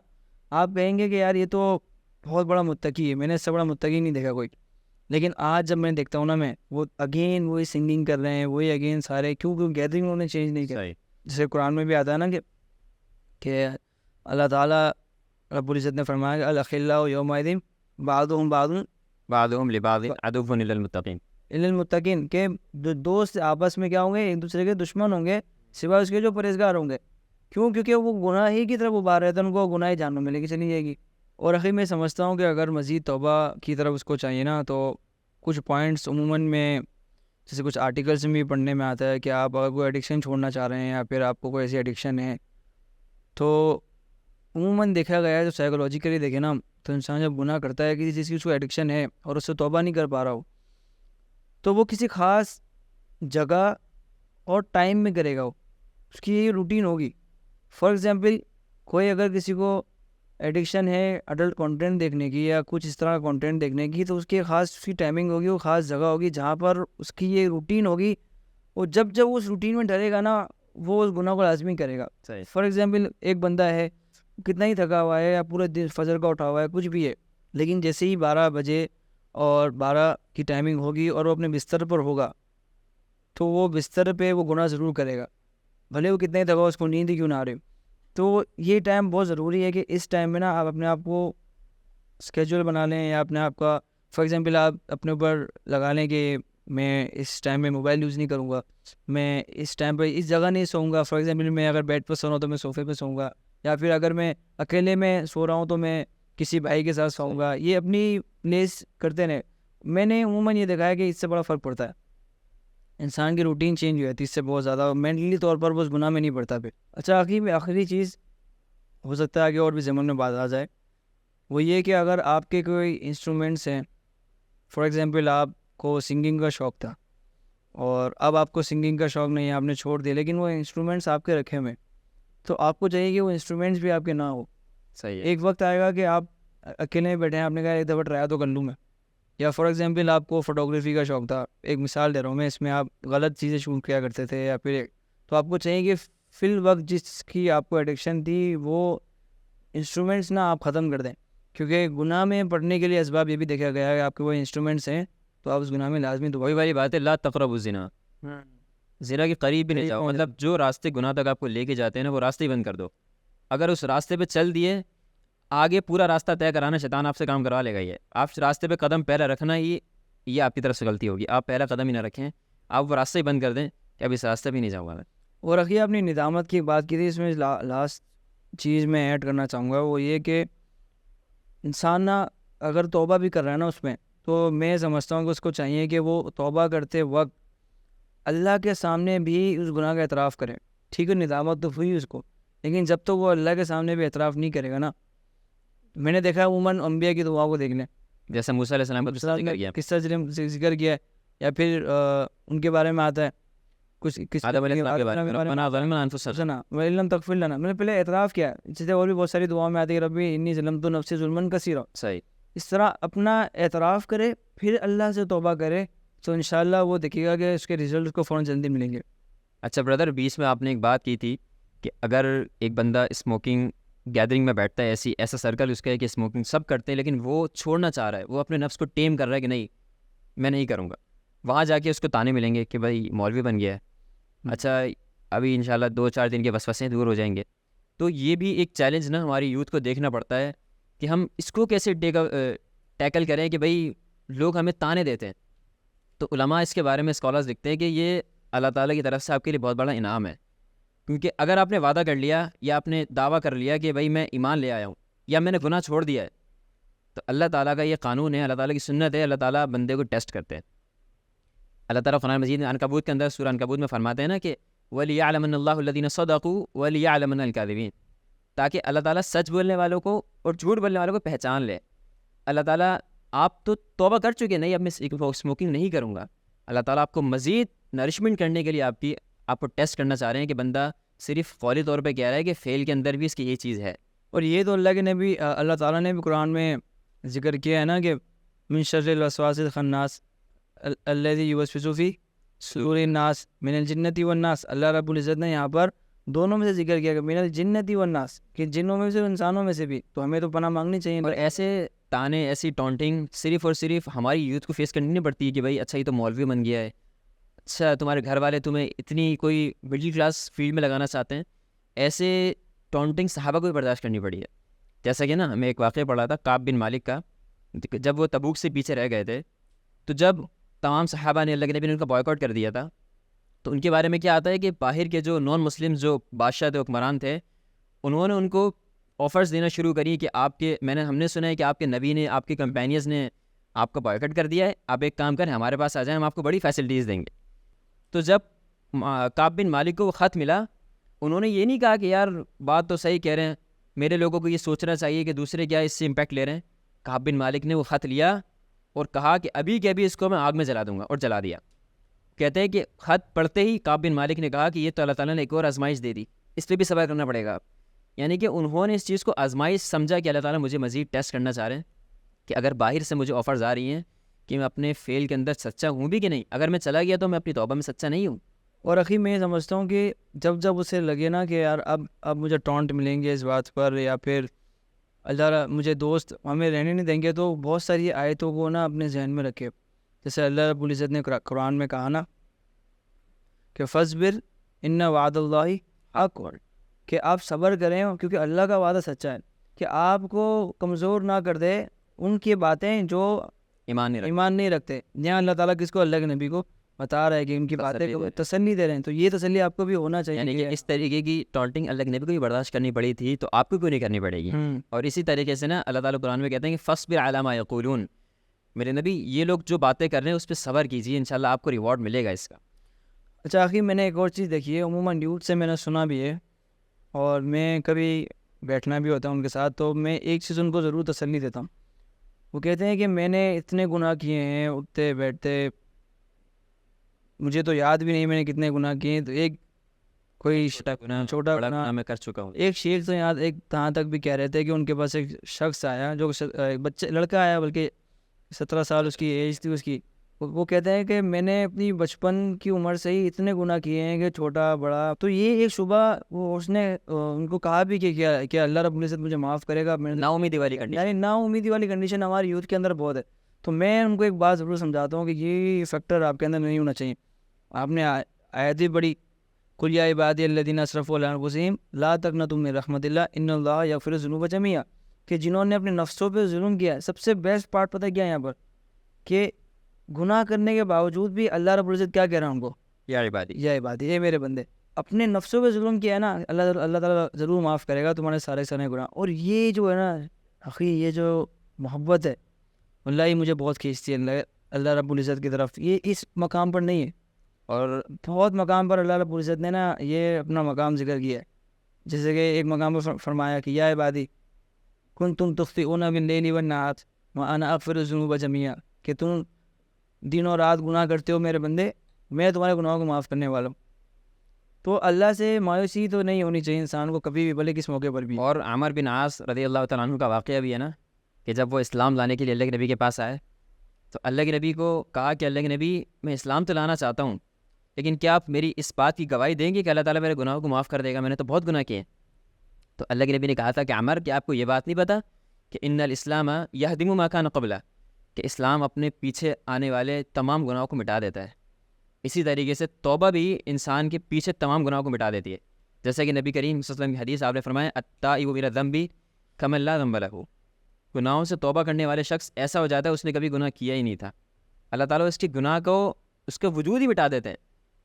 آپ کہیں گے کہ یار یہ تو بہت بڑا متقی ہے، میں نے اس سے بڑا متقی نہیں دیکھا کوئی. لیکن آج جب میں دیکھتا ہوں نا، میں وہ اگین وہی سنگنگ کر رہے ہیں، وہی اگین سارے، کیوں گیدرنگ انہوں نے چینج نہیں کیا. جیسے قرآن میں بھی آتا ہے نا کہ اللہ تعالیٰ رب العزت نے فرمایا کہ الاخلاء یومئذ بعضهم بعضهم لبعض عدو الا المتقین. المتقین، کہ دوست آپس میں کیا ہوں گے، ایک دوسرے کے دشمن ہوں گے سوائے اس کے جو پرہیزگار ہوں گے. کیوں؟ کیونکہ وہ گناہ ہی کی طرف ابھار رہے تھے، ان کو گناہ ہی جاننے ملے گی، چلی جائے گی. اور آخر میں سمجھتا ہوں کہ اگر مزید توبہ کی طرف اس کو چاہیے نا، تو کچھ پوائنٹس عموماً میں جیسے کچھ آرٹیکلس میں بھی پڑھنے میں آتا ہے کہ آپ اگر کوئی ایڈکشن چھوڑنا چاہ رہے ہیں یا پھر آپ کو کوئی ایسی ایڈکشن ہے، تو عموماً دیکھا گیا ہے، جو سائیکولوجیکلی دیکھیں نا، تو انسان جب گناہ کرتا ہے کسی چیز کی اس کو ایڈکشن ہے اور اس سے توبہ نہیں کر پا رہا ہو، تو وہ کسی خاص جگہ اور ٹائم میں کرے گا. وہ اس کی یہ روٹین ہوگی. فار ایگزامپل کوئی اگر کسی کو ایڈکشن ہے اڈلٹ کانٹینٹ دیکھنے کی یا کچھ اس طرح کا کانٹینٹ دیکھنے کی، تو اس کی خاص اس کی ٹائمنگ ہوگی، وہ خاص جگہ ہوگی جہاں پر اس کی یہ روٹین ہوگی. اور جب وہ اس روٹین میں ڈرے گا نا، وہ اس گناہ کو لازمی کرے گا. فار ایگزامپل ایک بندہ ہے، کتنا ہی تھکا ہوا ہے یا پورے دن فجر کا اٹھا ہوا ہے، کچھ بھی ہے، لیکن جیسے ہی 12 بجے اور 12 کی ٹائمنگ ہوگی اور وہ اپنے بستر پر ہوگا، تو وہ بستر پہ وہ گناہ ضرور کرے گا، بھلے وہ کتنا ہی تھکا ہو، اس کو نیند ہی کیوں نہ آ رہی. تو یہ ٹائم بہت ضروری ہے کہ اس ٹائم میں نا آپ اپنے آپ کو اسکیجول بنا لیں، یا اپنے آپ کا فار ایگزامپل آپ اپنے اوپر لگا لیں کہ میں اس ٹائم میں موبائل یوز نہیں کروں گا، میں اس ٹائم پہ اس جگہ نہیں سوؤں گا. فار ایگزامپل میں اگر بیڈ پر سو رہا ہوں تو میں صوفے پہ سوؤں گا، یا پھر اگر میں اکیلے میں سو رہا ہوں تو میں کسی بھائی کے ساتھ سوؤں گا. یہ اپنی پلیس کرتے رہیں. میں نے عموماً یہ دیکھا ہے کہ اس سے بڑا فرق پڑتا ہے، انسان کی روٹین چینج ہو جاتی ہے اس سے بہت زیادہ، مینٹلی طور پر وہ اس گناہ میں نہیں پڑتا پھر. اچھا، آخری چیز ہو سکتا ہے کہ اور بھی ضمن میں بات آ جائے، وہ یہ کہ اگر آپ کے کوئی انسٹرومنٹس ہیں، فار ایگزامپل آپ کو سنگنگ کا شوق تھا اور اب آپ کو سنگنگ کا شوق نہیں ہے، آپ نے چھوڑ دیا، لیکن وہ انسٹرومنٹس آپ کے رکھے ہوئے، تو آپ کو چاہیے کہ وہ انسٹرومنٹس بھی آپ کے نہ ہو. صحیح ہے. ایک وقت آئے گا کہ آپ اکیلے بیٹھے ہیں، آپ نے کہا ایک دفعہ ٹرائی تو کر لوں میں. یا فار ایگزامپل آپ کو فوٹوگرافی کا شوق تھا، ایک مثال دے رہا ہوں میں، اس میں آپ غلط چیزیں شوٹ کیا کرتے تھے، یا پھر تو آپ کو چاہیے کہ فی الوقت جس کی آپ کو ایڈکشن تھی وہ انسٹرومنٹس نا آپ ختم کر دیں. کیونکہ گناہ میں پڑنے کے لیے اسباب یہ بھی دیکھا گیا ہے کہ آپ کے وہ انسٹرومنٹس ہیں تو آپ اس گناہ میں لازمی تو وہی والی بات ہے، لا تقربوا الزنا، زنا کے قریب بھی نہیں جاؤ. مطلب جو راستے گناہ تک آپ کو لے کے جاتے ہیں نا، وہ راستے ہی بند کر دو. اگر اس راستے پہ چل دیے، آگے پورا راستہ طے کرانا شیطان آپ سے کام کروا لے گا. یہ آپ راستے پہ قدم پہلا رکھنا، یہ آپ کی طرف سے غلطی ہوگی. آپ پہلا قدم ہی نہ رکھیں، آپ وہ راستہ ہی بند کر دیں کہ اب اس راستے پہ نہیں جاؤں گا میں. اور رکھیے اپنی ندامت کی بات کی تھی، اس میں لاسٹ چیز میں ایڈ کرنا چاہوں گا وہ یہ کہ انسان نا اگر توبہ بھی کر رہا ہے نا اس میں، تو میں سمجھتا ہوں کہ اس کو چاہیے کہ وہ توبہ کرتے وقت اللہ کے سامنے بھی اس گناہ کا اعتراف کرے. ٹھیک ہے، ندامت تو ہوئی اس کو، لیکن جب تک وہ اللہ کے سامنے بھی اعتراف نہیں کرے گا نا، میں نے دیکھا عموماً انبیاء کی دعا کو دیکھ لیں، جیسے موسیٰ علیہ السلام کا قصہ ذکر کیا ہے، یا پھر ان کے بارے میں آتا ہے کچھ آدم علیہ السلام کے بارے میں، ربنا ظلمنا انفسنا وَإِن لَّمْ تَغْفِرْ لَنَا، میں نے پہلے اعتراف کیا. جیسے اور بھی بہت ساری دعاؤں میں آتی ہے ربی انی ظلمت نفسی ظلما کثیرا. صحیح. اس طرح اپنا اعتراف کرے، پھر اللہ سے توبہ کرے، تو انشاءاللہ وہ دیکھے گا کہ اس کے ریزلٹ اس کو فوراً جلدی ملیں گے. اچھا بردر، بیچ میں آپ نے ایک بات کی تھی کہ اگر ایک بندہ اسموکنگ گیدرنگ میں بیٹھتا ہے، ایسا سرکل اس کا ہے کہ اسموکنگ سب کرتے ہیں، لیکن وہ چھوڑنا چاہ رہا ہے، وہ اپنے نفس کو ٹیم کر رہا ہے کہ نہیں میں نہیں کروں گا، وہاں جا کے اس کو تانے ملیں گے کہ بھائی مولوی بن گیا ہے, اچھا ابھی انشاءاللہ 2-4 دن کے وسوسے دور ہو جائیں گے. تو یہ بھی ایک چیلنج نا ہماری یوتھ کو دیکھنا پڑتا ہے کہ ہم اس کو کیسے ٹیکل کریں کہ بھائی لوگ ہمیں تانے دیتے ہیں. تو علماء اس کے بارے میں اسکالرز لکھتے ہیں کہ یہ اللہ تعالیٰ کی طرف سے آپ کے لیے بہت بڑا انعام ہے, کیونکہ اگر آپ نے وعدہ کر لیا یا آپ نے دعویٰ کر لیا کہ بھائی میں ایمان لے آیا ہوں یا میں نے گناہ چھوڑ دیا ہے, تو اللہ تعالیٰ کا یہ قانون ہے, اللہ تعالیٰ کی سنت ہے, اللہ تعالیٰ بندے کو ٹیسٹ کرتے ہیں. اللہ تعالیٰ قرآن مجید میں عنکبوت کے اندر سورہ عنکبوت میں فرماتے ہیں نا کہ وَلِيَعْلَمَنَّ اللَّهُ الَّذِينَ صَدَقُوا وَلِيَعْلَمَنَّ الْكَاذِبِينَ, تاکہ اللہ تعالیٰ سچ بولنے والوں کو اور جھوٹ بولنے والوں کو پہچان لے. اللہ تعالیٰ آپ تو توبہ کر چکے, نہیں اب میں اسموکنگ نہیں کروں گا, اللہ تعالیٰ آپ کو مزید نرشمنٹ کرنے کے لیے آپ کو ٹیسٹ کرنا چاہ رہے ہیں کہ بندہ صرف قولی طور پہ کہہ رہا ہے کہ فعل کے اندر بھی اس کی یہ چیز ہے. اور یہ تو اللہ کے نبی اللہ تعالیٰ نے بھی قرآن میں ذکر کیا ہے نا کہ من شر الوسواس الخناس الذی یوسوس فی صدور الناس من الجنۃ والناس. اللہ رب العزت نے یہاں پر دونوں میں سے ذکر کیا کہ من الجنۃ والناس, کہ جنوں میں سے انسانوں میں سے بھی, تو ہمیں تو پناہ مانگنی چاہیے. اور ایسے تانے, ایسی ٹونٹنگ صرف اور صرف ہماری یوتھ کو فیس کرنی نہیں پڑتی ہے کہ بھائی اچھا یہ تو مولوی بن گیا ہے, اچھا تمہارے گھر والے تمہیں اتنی کوئی مڈل کلاس فیلڈ میں لگانا چاہتے ہیں. ایسے ٹونٹنگ صحابہ کو بھی برداشت کرنی پڑی ہے. جیسا کہ نا ہمیں ایک واقعہ پڑھا تھا کعب بن مالک کا, جب وہ تبوک سے پیچھے رہ گئے تھے, تو جب تمام صحابہ نے اللہ کے نبی نے ان کا بائیکاٹ کر دیا تھا, تو ان کے بارے میں کیا آتا ہے کہ باہر کے جو نان مسلم جو بادشاہ تھے, حکمران تھے, انہوں نے ان کو آفرز دینا شروع کری کہ ہم نے سنا ہے کہ آپ کے نبی نے, آپ کے کمپینینز نے آپ کا بائیکاٹ کر دیا ہے, آپ ایک کام کریں ہمارے پاس آ جائیں, ہم آپ کو بڑی فیسلٹیز دیں گے. تو جب کعب بن مالک کو وہ خط ملا, انہوں نے یہ نہیں کہا کہ یار بات تو صحیح کہہ رہے ہیں, میرے لوگوں کو یہ سوچنا چاہیے کہ دوسرے کیا اس سے امپیکٹ لے رہے ہیں. کعب بن مالک نے وہ خط لیا اور کہا کہ ابھی کے ابھی اس کو میں آگ میں جلا دوں گا, اور جلا دیا. کہتے ہیں کہ خط پڑھتے ہی کعب بن مالک نے کہا کہ یہ تو اللہ تعالیٰ نے ایک اور آزمائش دے دی, اس پہ بھی صبر کرنا پڑے گا. یعنی کہ انہوں نے اس چیز کو آزمائش سمجھا کہ اللہ تعالیٰ مجھے مزید ٹیسٹ کرنا چاہ رہے ہیں کہ اگر باہر سے مجھے آفرز آ رہی ہیں کہ میں اپنے فیل کے اندر سچا ہوں بھی کہ نہیں, اگر میں چلا گیا تو میں اپنی توبہ میں سچا نہیں ہوں. اور اخی میں یہ سمجھتا ہوں کہ جب اسے لگے نا کہ یار اب مجھے ٹونٹ ملیں گے اس بات پر, یا پھر اللہ مجھے دوست ہمیں رہنے نہیں دیں گے, تو بہت ساری آیتوں کو نا اپنے ذہن میں رکھے. جیسے اللہ رب العزت نے قرآن میں کہا نا کہ فصبر ان وعد اللہ حق, کہ آپ صبر کریں کیونکہ اللہ کا وعدہ سچا ہے, کہ آپ کو کمزور نہ کر دے ان کی باتیں جو ایمان نہیں رکھتے. یہاں اللہ تعالیٰ کس کو, اللہ کے نبی کو بتا رہا ہے کہ ان کی باتیں تسلی دے رہے ہیں, تو یہ تسلی آپ کو بھی ہونا چاہیے. یعنی کہ اس طریقے کی ٹونٹنگ اللہ کے نبی کو بھی برداشت کرنی پڑی تھی, تو آپ کو کیوں نہیں کرنی پڑے گی. اور اسی طریقے سے نا اللہ تعالیٰ قرآن میں کہتے ہیں کہ فصبر علی ما یقولون, میرے نبی یہ لوگ جو باتیں کر رہے ہیں اس پہ صبر کیجیے, انشاءاللہ آپ کو ریوارڈ ملے گا اس کا. اچھا آخر میں نے ایک اور چیز دیکھی ہے, عموماً یوتھ سے میں نے سنا بھی ہے, اور میں کبھی بیٹھنا بھی ہوتا ہوں ان کے ساتھ, تو میں ایک چیز ان کو ضرور تسلی دیتا ہوں. وہ کہتے ہیں کہ میں نے اتنے گناہ کیے ہیں, اٹھتے بیٹھتے مجھے تو یاد بھی نہیں میں نے کتنے گناہ کیے ہیں, تو ایک کوئی چھوٹا گناہ میں کر چکا ہوں. ایک شیخ تو یاد ایک تہاں تک بھی کہہ رہے تھے کہ ان کے پاس ایک شخص آیا, جو لڑکا آیا, بلکہ 17 سال اس کی ایج تھی اس کی. وہ کہتے ہیں کہ میں نے اپنی بچپن کی عمر سے ہی اتنے گناہ کیے ہیں کہ چھوٹا بڑا. تو یہ ایک شبہ اس نے ان کو کہا بھی کہ کیا اللہ رب العزت مجھے معاف کرے گا. نا امیدی والی کنڈیشن, یعنی نا امیدی والی کنڈیشن ہماری یوتھ کے اندر بہت ہے. تو میں ان کو ایک بات ضرور سمجھاتا ہوں کہ یہ فیکٹر آپ کے اندر نہیں ہونا چاہیے. آپ نے آیت بھی پڑھی, قل یا عبادی الذین اسرفوا علی انفسہم لا تقنطوا من رحمۃ اللہ ان اللہ یغفر الذنوب جميعا, کہ جنہوں نے اپنے نفسوں پہ ظلم کیا ہے. سب سے بیسٹ پارٹ پتہ کیا ہے یہاں پر, کہ گناہ کرنے کے باوجود بھی اللہ رب العزت کیا کہہ رہا ہے ان کو, یا عبادی, یا عبادی, اے میرے بندے, اپنے نفسوں پہ ظلم کیا ہے نا, اللہ تعالیٰ ضرور معاف کرے گا تمہارے سارے گناہ. اور یہ جو ہے نا حقیقی یہ جو محبت ہے واللہ ہی مجھے بہت کھینچتی ہے اللہ رب العزت کی طرف. یہ اس مقام پر نہیں ہے, اور بہت مقام پر اللہ رب العزت نے نا یہ اپنا مقام ذکر کیا ہے. جیسے کہ ایک مقام پر فرمایا کہ یا عبادی کنتم تخطئون باللیل والنہار وانا اغفر الذنوب جميعا, کہ تم دن اور رات گناہ کرتے ہو میرے بندے, میں تمہارے گناہوں کو معاف کرنے والا ہوں. تو اللہ سے مایوسی تو نہیں ہونی چاہیے انسان کو کبھی بھی, بھلے کس موقع پر بھی. اور عامر بن عاص رضی اللہ تعالیٰ عنہ کا واقعہ بھی ہے نا, کہ جب وہ اسلام لانے کے لیے اللہ کے نبی کے پاس آئے, تو اللہ کے نبی کو کہا کہ اللہ کے نبی میں اسلام تو لانا چاہتا ہوں, لیکن کیا آپ میری اس بات کی گواہی دیں گے کہ اللہ تعالیٰ میرے گناہوں کو معاف کر دے گا, میں نے تو بہت گناہ کیے. تو اللہ کے نبی نے کہا تھا کہ عمر, کہ آپ کو یہ بات نہیں پتا کہ ان الاسلام یہدم ما کان قبلہ, کہ اسلام اپنے پیچھے آنے والے تمام گناہوں کو مٹا دیتا ہے. اسی طریقے سے توبہ بھی انسان کے پیچھے تمام گناہوں کو مٹا دیتی ہے. جیسا کہ نبی کریم صلی اللہ علیہ وسلم کی حدیث آپ نے فرمایا التائب من الذنب کمن لا ذنب لہ. گناہوں سے توبہ کرنے والے شخص ایسا ہو جاتا ہے اس نے کبھی گناہ کیا ہی نہیں تھا. اللہ تعالیٰ اس کے گناہ کو اس کا وجود ہی مٹا دیتے ہیں.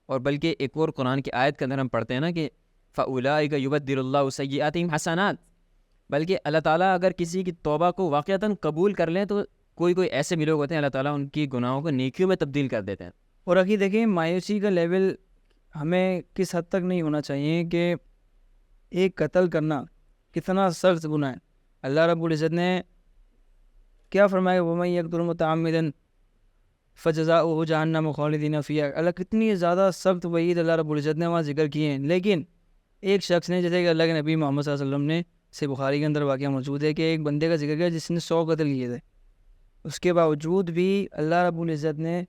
اور بلکہ ایک اور قرآن کی آیت کے اندر ہم پڑھتے ہیں نا کہ فَأُولَٰئِكَ يُبَدِّلُ اللَّهُ سَيِّئَاتِهِمْ حَسَنَاتٍ. بلکہ اللہ تعالیٰ اگر کسی کی توبہ کو واقعتاً قبول کر لیں تو کوئی ایسے بھی لوگ ہوتے ہیں اللہ تعالیٰ ان کی گناہوں کو نیکیوں میں تبدیل کر دیتے ہیں. اور عقی دیکھیں مایوسی کا لیول ہمیں کس حد تک نہیں ہونا چاہیے کہ ایک قتل کرنا کتنا سخت گناہ ہے. اللہ رب العزت نے کیا فرمایا وَمَن يَقْتُلْ مُتَعَمِّدًا فَجَزَاؤُهُ جَهَنَّمُ خَالِدِينَ فِيهَا. اللہ کتنی زیادہ سخت وعید اللہ رب العزت نے وہاں ذکر کیے ہیں. لیکن ایک شخص نے جیسے کہ اللہ کے نبی محمد صلی اللہ علیہ وسلم نے سے بخاری کے اندر واقعہ موجود ہے کہ ایک بندے کا ذکر کیا جس نے 100 قتل کیے تھے. اس کے باوجود بھی اللہ رب العزت نے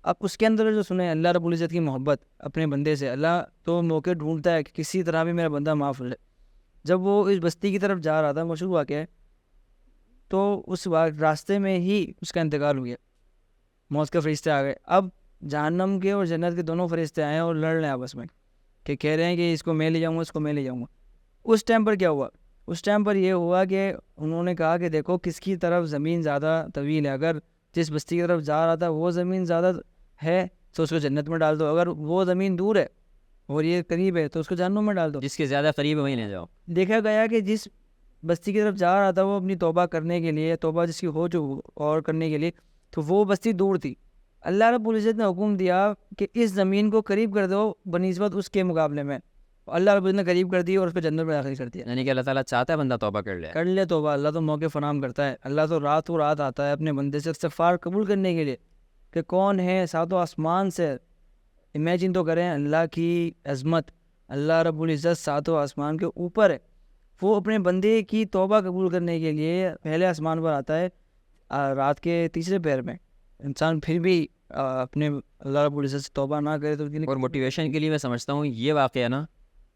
اب اس کے اندر جو سنے اللہ رب العزت کی محبت اپنے بندے سے. اللہ تو موقع ڈھونڈتا ہے کہ کسی طرح بھی میرا بندہ معاف ہو جائے. جب وہ اس بستی کی طرف جا رہا تھا مشہور واقعہ ہے تو اس راستے میں ہی اس کا انتقال ہو گیا. موت کے فرشتے آ گئے. اب جہنم کے اور جنت کے دونوں فرشتے آئے ہیں اور لڑ رہے ہیں آپس میں کہ کہہ رہے ہیں کہ اس کو میں لے جاؤں گا اس کو میں لے جاؤں گا. اس ٹائم پر کیا ہوا؟ اس ٹائم پر یہ ہوا کہ انہوں نے کہا کہ دیکھو کس کی طرف زمین زیادہ طویل ہے. اگر جس بستی کی طرف جا رہا تھا وہ زمین زیادہ ہے تو اس کو جنت میں ڈال دو. اگر وہ زمین دور ہے اور یہ قریب ہے تو اس کو جہنم میں ڈال دو. جس کے زیادہ قریب ہے وہیں لے جاؤ. دیکھا گیا کہ جس بستی کی طرف جا رہا تھا وہ اپنی توبہ کرنے کے لیے توبہ جس کی ہو جو اور کرنے کے لیے تو وہ بستی دور تھی. اللہ رب العزت نے حکم دیا کہ اس زمین کو قریب کر دو بنسبت اس کے مقابلے میں. اللہ رب العزت نے قریب کر دی اور اس کو جنت میں داخل کر دیا. یعنی کہ اللہ تعالیٰ چاہتا ہے بندہ توبہ کر لے توبہ. اللہ تو موقع فراہم کرتا ہے. اللہ تو رات آتا ہے اپنے بندے سے استغفار قبول کرنے کے لیے کہ کون ہے ساتوں آسمان سے. امیجن تو کریں اللہ کی عظمت. اللہ رب العزت ساتوں آسمان کے اوپر ہے. وہ اپنے بندے کی توبہ قبول کرنے کے لیے پہلے آسمان پر آتا ہے رات کے تیسرے پہر میں. انسان پھر بھی اپنے اللہ رب العزت سے توبہ نہ کرے تو اور موٹیویشن کے لیے میں سمجھتا ہوں یہ واقعہ نا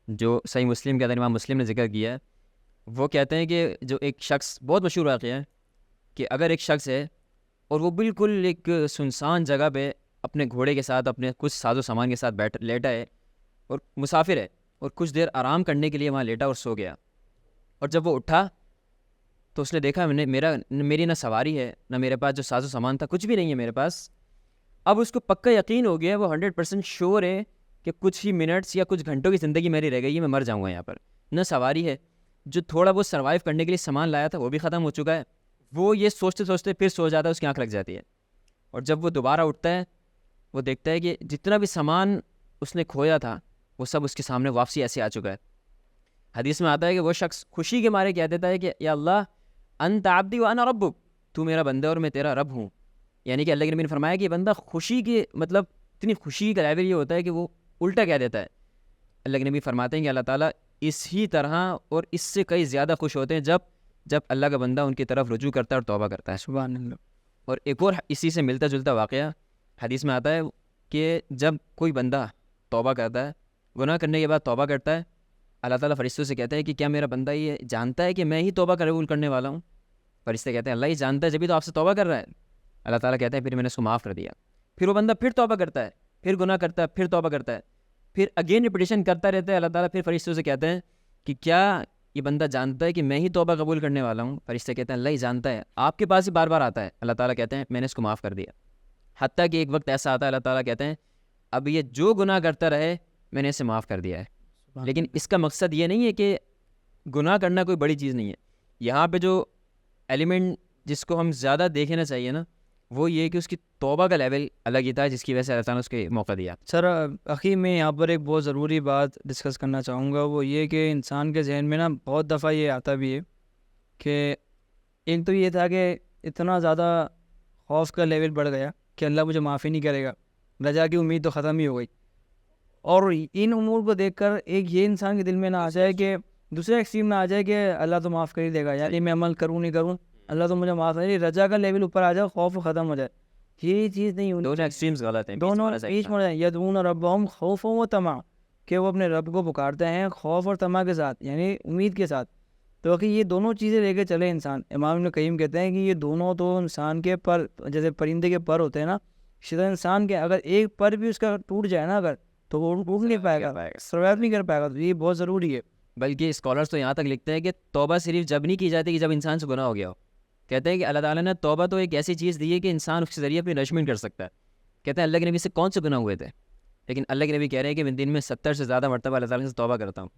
جو صحیح مسلم کے اندر امام مسلم نے ذکر کیا ہے وہ کہتے ہیں کہ جو ایک شخص بہت مشہور واقعہ ہے کہ اگر ایک شخص ہے اور وہ بالکل ایک سنسان جگہ پہ اپنے گھوڑے کے ساتھ اپنے کچھ ساز و سامان کے ساتھ لیٹا ہے اور مسافر ہے اور کچھ دیر آرام کرنے کے لیے وہاں لیٹا اور سو گیا. اور جب وہ اٹھا تو اس نے دیکھا میری نہ سواری ہے نہ میرے پاس جو ساز و سامان تھا کچھ بھی نہیں ہے میرے پاس. اب اس کو پکا یقین ہو گیا, وہ 100% شیور ہے کہ کچھ ہی منٹس یا کچھ گھنٹوں کی زندگی میری رہ گئی ہے, میں مر جاؤں گا یہاں پر. نہ سواری ہے, جو تھوڑا بہت سروائیو کرنے کے لیے سامان لایا تھا وہ بھی ختم ہو چکا ہے. وہ یہ سوچتے سوچتے پھر سو جاتا ہے, اس کی آنکھ لگ جاتی ہے. اور جب وہ دوبارہ اٹھتا ہے وہ دیکھتا ہے کہ جتنا بھی سامان اس نے کھویا تھا وہ سب اس کے سامنے واپسی ایسے آ چکا ہے. حدیث میں آتا ہے کہ وہ شخص خوشی کے مارے کہہ دیتا ہے کہ یا اللہ انت عبدی وانا ربک, تو میرا بندہ اور میں تیرا رب ہوں. یعنی کہ اللہ کے نبی نے فرمایا کہ بندہ خوشی کے مطلب اتنی خوشی کا لیول یہ ہوتا ہے کہ وہ الٹا کہہ دیتا ہے. اللہ کے نبی فرماتے ہیں کہ اللہ تعالیٰ اسی طرح اور اس سے کئی زیادہ خوش ہوتے ہیں جب اللہ کا بندہ ان کی طرف رجوع کرتا ہے اور توبہ کرتا ہے. سبحان اللہ. اور ایک اور اسی سے ملتا جلتا واقعہ حدیث میں آتا ہے کہ جب کوئی بندہ توبہ کرتا ہے, گناہ کرنے کے بعد توبہ کرتا ہے, اللہ تعالیٰ فرشتوں سے کہتا ہے کہ کیا میرا بندہ یہ جانتا ہے کہ میں ہی توبہ قبول کرنے والا ہوں؟ فرشتے کہتے ہیں اللہ ہی جانتا ہے جبھی تو آپ سے توبہ کر رہا ہے. اللہ تعالیٰ کہتے ہیں پھر میں نے اس کو معاف کر دیا. پھر وہ بندہ پھر توبہ کرتا ہے, پھر گناہ کرتا ہے, پھر توبہ کرتا ہے, پھر اگین ریپیٹیشن کرتا رہتا ہے. اللہ تعالیٰ پھر فرشتوں سے کہتے ہیں کہ کیا یہ بندہ جانتا ہے کہ میں ہی توبہ قبول کرنے والا ہوں؟ فرشتے کہتے ہیں اللہ ہی جانتا ہے, آپ کے پاس ہی بار بار آتا ہے. اللہ تعالیٰ کہتے ہیں میں نے اس کو معاف کر دیا. حتیٰ کہ ایک وقت ایسا آتا ہے اللہ تعالیٰ کہتے ہیں اب یہ جو گناہ کرتا رہے میں نے اسے معاف کر دیا ہے. لیکن اس کا مقصد یہ نہیں ہے کہ گناہ کرنا کوئی بڑی چیز نہیں ہے. یہاں پہ جو ایلیمنٹ جس کو ہم زیادہ دیکھنا چاہیے نا وہ یہ کہ اس کی توبہ کا لیول الگ ہی تھا جس کی وجہ سے اللہ تعالیٰ نے اس کے موقع دیا. سر اخی میں یہاں پر ایک بہت ضروری بات ڈسکس کرنا چاہوں گا, وہ یہ کہ انسان کے ذہن میں نا بہت دفعہ یہ آتا بھی ہے کہ ایک تو یہ تھا کہ اتنا زیادہ خوف کا لیول بڑھ گیا کہ اللہ مجھے معافی نہیں کرے گا, رجا کی امید تو ختم ہی ہو گئی. اور ان امور کو دیکھ کر ایک یہ انسان کے دل میں نہ آ جائے کہ دوسرے ایکسٹریم نہ آ جائے کہ اللہ تو معاف کر ہی دے گا, یار یہ میں عمل کروں نہیں کروں اللہ تو مجھے معاف کرے, رجا کا لیول اوپر آ جائے, خوف ختم ہو جائے. یہ چیز نہیں ہونی. دونوں ایکسٹریمز غلط ہیں, دونوں بیچ میں یدعون ربهم خوفا و طمعا, کہ وہ اپنے رب کو پکارتے ہیں خوف اور طمع کے ساتھ, یعنی امید کے ساتھ تو کہ یہ دونوں چیزیں لے کے چلے انسان. امام ابن قیم کہتے ہیں کہ یہ دونوں تو انسان کے پر جیسے پرندے کے پر ہوتے ہیں نا, اسی طرح انسان کے اگر ایک پر بھی اس کا ٹوٹ جائے نا اگر, تو وہ ٹوٹ نہیں پائے گا, سروائیو نہیں کر پائے گا. تو یہ بہت ضروری ہے. بلکہ اسکالرس تو یہاں تک لکھتے ہیں کہ توبہ صرف جب نہیں کی جاتی کہ جب انسان سے گناہ ہو گیا ہو. کہتے ہیں کہ اللہ تعالیٰ نے توبہ تو ایک ایسی چیز دی ہے کہ انسان اس کے ذریعے اپنی نشمن کر سکتا ہے. کہتے ہیں اللہ کے نبی سے کون سے گناہ ہوئے تھے, لیکن اللہ کے نبی کہہ رہے ہیں کہ میں دن میں 70 سے زیادہ مرتبہ اللہ تعالیٰ سے توبہ کرتا ہوں.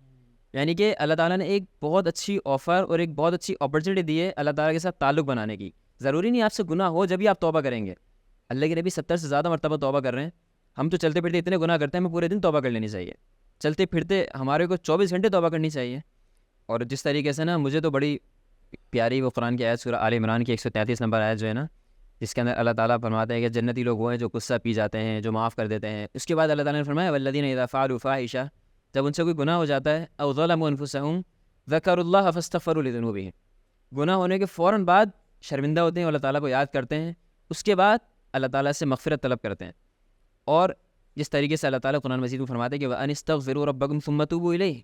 یعنی کہ اللہ تعالیٰ نے ایک بہت اچھی آفر اور ایک بہت اچھی اپرچونیٹی دی ہے اللہ تعالیٰ کے ساتھ تعلق بنانے کی. ضروری نہیں آپ سے گناہ ہو جب ہی آپ توبہ کریں گے. اللہ کے نبی 70 سے زیادہ مرتبہ توبہ کر رہے ہیں. ہم تو چلتے پھرتے اتنے گناہ کرتے ہیں ہمیں پورے دن توبہ کر لینی چاہیے. چلتے پھرتے ہمارے کو 24 گھنٹے توبہ کرنی چاہیے. اور جس طریقے سے نا مجھے تو بڑی پیاری وہ قرآن کی آیت سورہ آل عمران کی 133 نمبر آیت جو ہے نا, جس کے اندر اللہ تعالیٰ فرماتے ہیں کہ جنتی لوگ وہ ہیں جو غصہ پی جاتے ہیں, جو معاف کر دیتے ہیں. اس کے بعد اللہ تعالیٰ نے فرمایا والذین اذا فعلوا فاحشہ, جب ان سے کوئی گناہ ہو جاتا ہے او ظلموا انفسهم ذکروا اللہ فاستغفروا لذنوبہم, گناہ ہونے کے فوراً بعد شرمندہ ہوتے ہیں اور اللہ تعالیٰ کو یاد کرتے ہیں, اس کے بعد اللہ تعالیٰ سے مغفرت طلب کرتے ہیں. اور جس طریقے سے اللہ تعالیٰ قرآن مجید میں فرماتے ہیں کہ وَأَنِ اسْتَغْفِرُوا رَبَّكُمْ ثُمَّ تُوبُوا إِلَيْهِ,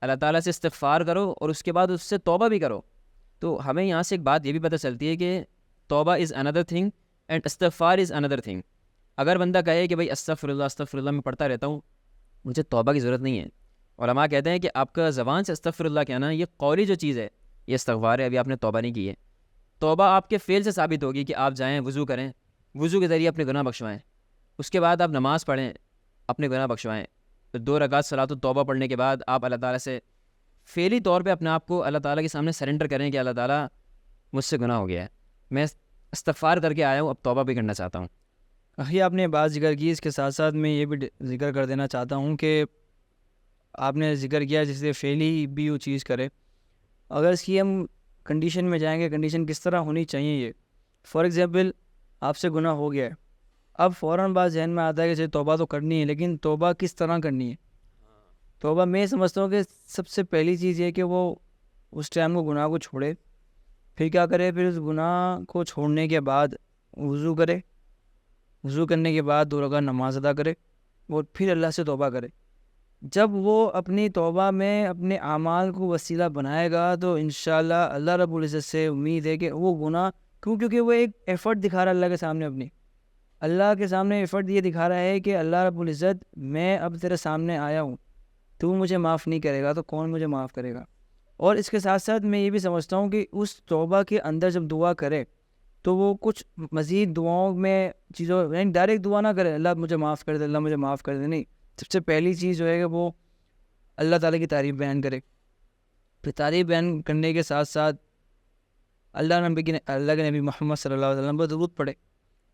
اللہ تعالیٰ سے استغفار کرو اور اس کے بعد اس سے توبہ بھی کرو. تو ہمیں یہاں سے ایک بات یہ بھی پتہ چلتی ہے کہ توبہ از اندر تھنگ اینڈ استغفار از اندر تھنگ. اگر بندہ کہے کہ بھائی استغفر اللہ میں پڑھتا رہتا ہوں, مجھے توبہ کی ضرورت نہیں ہے. علماء کہتے ہیں کہ آپ کا زبان سے استغفر اللہ کہنا یہ قولی جو چیز ہے یہ استغفار ہے, ابھی آپ نے توبہ نہیں کی ہے. توبہ آپ کے فعل سے ثابت ہوگی کہ آپ جائیں وضو کریں, وضو کے ذریعے اپنے گناہ بخشوائیں, اس کے بعد آپ نماز پڑھیں اپنے گناہ بخشوائیں. 2 رکعت صلاۃ التوبہ پڑھنے کے بعد آپ اللہ تعالیٰ سے فعلی طور پہ اپنے آپ کو اللہ تعالیٰ کے سامنے سرنڈر کریں کہ اللہ تعالیٰ مجھ سے گناہ ہو گیا ہے, میں استغفار کر کے آیا ہوں, اب توبہ بھی کرنا چاہتا ہوں. یہ آپ نے بات ذکر کی, اس کے ساتھ ساتھ میں یہ بھی ذکر کر دینا چاہتا ہوں کہ آپ نے ذکر کیا جس سے فعلی بھی وہ چیز کرے. اگر اس کی ہم کنڈیشن میں جائیں گے, کنڈیشن کس طرح ہونی چاہیے یہ. فار ایگزامپل آپ سے گناہ ہو گیا ہے, اب فوراً بات ذہن میں آتا ہے کہ توبہ تو کرنی ہے, لیکن توبہ کس طرح کرنی ہے. توبہ میں سمجھتا ہوں کہ سب سے پہلی چیز یہ کہ وہ اس ٹائم کو گناہ کو چھوڑے, پھر کیا کرے, پھر اس گناہ کو چھوڑنے کے بعد وضو کرے, وضو کرنے کے بعد 2 رکعت نماز ادا کرے اور پھر اللہ سے توبہ کرے. جب وہ اپنی توبہ میں اپنے اعمال کو وسیلہ بنائے گا تو انشاءاللہ اللہ رب العزت سے امید ہے کہ وہ گناہ کیونکہ وہ ایک ایفرٹ دکھا رہا ہے اللہ کے سامنے, اپنی اللہ کے سامنے ایفرٹ یہ دکھا رہا ہے کہ اللہ رب العزت میں اب تیرے سامنے آیا ہوں, تو مجھے معاف نہیں کرے گا تو کون مجھے معاف کرے گا. اور اس کے ساتھ ساتھ میں یہ بھی سمجھتا ہوں کہ اس توبہ کے اندر جب دعا کرے تو وہ کچھ مزید دعاؤں میں چیزوں یعنی ڈائریکٹ دعا نہ کرے اللہ مجھے معاف کر دے, اللہ مجھے معاف کر دے, نہیں. سب سے پہلی چیز جو ہے کہ وہ اللہ تعالیٰ کی تعریف بیان کرے. پھر تعریف بیان کرنے کے ساتھ ساتھ اللہ کے نبی محمد صلی اللہ علیہ وسلم پر درود پڑھے.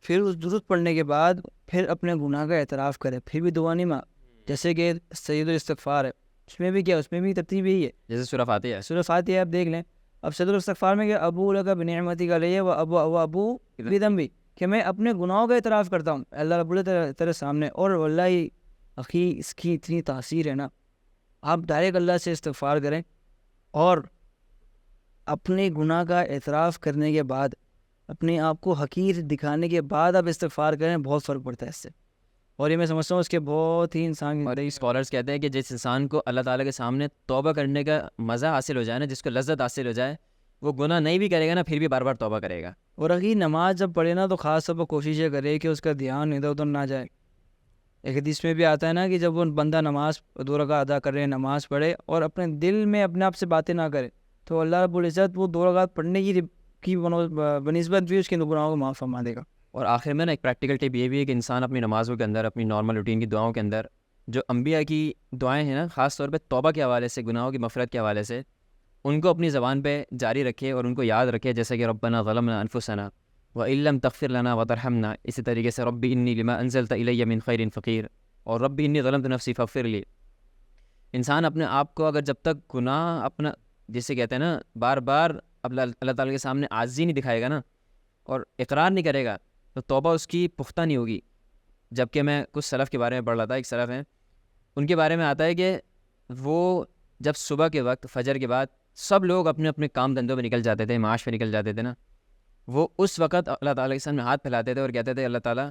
پھر اس درود پڑھنے کے بعد پھر اپنے گناہ کا اعتراف کرے, پھر بھی دعا نہیں مانگ. جیسے کہ سید الاستغفار ہے, اس میں بھی کیا, اس میں بھی ترتیب یہی ہے جیسے سورہ فاتحہ ہے. سورہ فاتحہ آپ دیکھ لیں. اب صدر الاستغفار میں کہ ابو لک بنعمتک علی و ابو بذنبی, کہ میں اپنے گناہوں کا اعتراف کرتا ہوں اللہ رب العزت تیرے سامنے. اور واللہ اخی اس کی اتنی تاثیر ہے نا, آپ ڈائریکٹ اللہ سے استغفار کریں اور اپنے گناہ کا اعتراف کرنے کے بعد اپنے آپ کو حقیر دکھانے کے بعد آپ استغفار کریں, بہت فرق پڑتا ہے اس سے. اور یہ میں سمجھتا ہوں اس کے بہت ہی انسان اور اسکالرس کہتے ہیں کہ جس انسان کو اللہ تعالیٰ کے سامنے توبہ کرنے کا مزہ حاصل ہو جائے نا, جس کو لذت حاصل ہو جائے, وہ گناہ نہیں بھی کرے گا نا پھر بھی بار بار توبہ کرے گا. اور اگر نماز جب پڑھے نا تو خاص طور پر کوشش یہ کرے کہ اس کا دھیان ادھر ادھر نہ جائے. ایک حدیث میں بھی آتا ہے نا کہ جب وہ بندہ نماز 2 رکعت ادا کرے, نماز پڑھے اور اپنے دل میں اپنے آپ سے باتیں نہ کرے, تو اللہ رب العزت وہ 2 رکعت پڑھنے کی بنسبت بھی اس کے گناہوں کو معاف فرما دے گا. اور آخر میں نا ایک پریکٹیکل ٹپ یہ بھی ہے کہ انسان اپنی نمازوں کے اندر, اپنی نارمل روٹین کی دعاؤں کے اندر جو انبیاء کی دعائیں ہیں نا, خاص طور پہ توبہ کے حوالے سے, گناہوں کی مغفرت کے حوالے سے, ان کو اپنی زبان پہ جاری رکھے اور ان کو یاد رکھے. جیسے کہ ربنا ظلمنا انفسنا وان لم تغفر لنا وترحمنا, اسی طریقے سے ربی انی لما انزلت الی من خیر فقیر, اور ربی انی ظلمت نفسی فاغفر لی. انسان اپنے آپ کو اگر جب تک گناہ اپنا جسے کہتے ہیں نا بار بار اللہ تعالیٰ کے سامنے عاجزی نہیں دکھائے گا نا اور اقرار نہیں کرے گا, تو توبہ اس کی پختہ نہیں ہوگی. جبکہ میں کچھ سلف کے بارے میں پڑھ رہا تھا, ایک سلف ہیں ان کے بارے میں آتا ہے کہ وہ جب صبح کے وقت فجر کے بعد سب لوگ اپنے اپنے کام دھندوں پہ نکل جاتے تھے, معاش پہ نکل جاتے تھے نا, وہ اس وقت اللہ تعالیٰ کے سامنے ہاتھ پھیلاتے تھے اور کہتے تھے اللہ تعالیٰ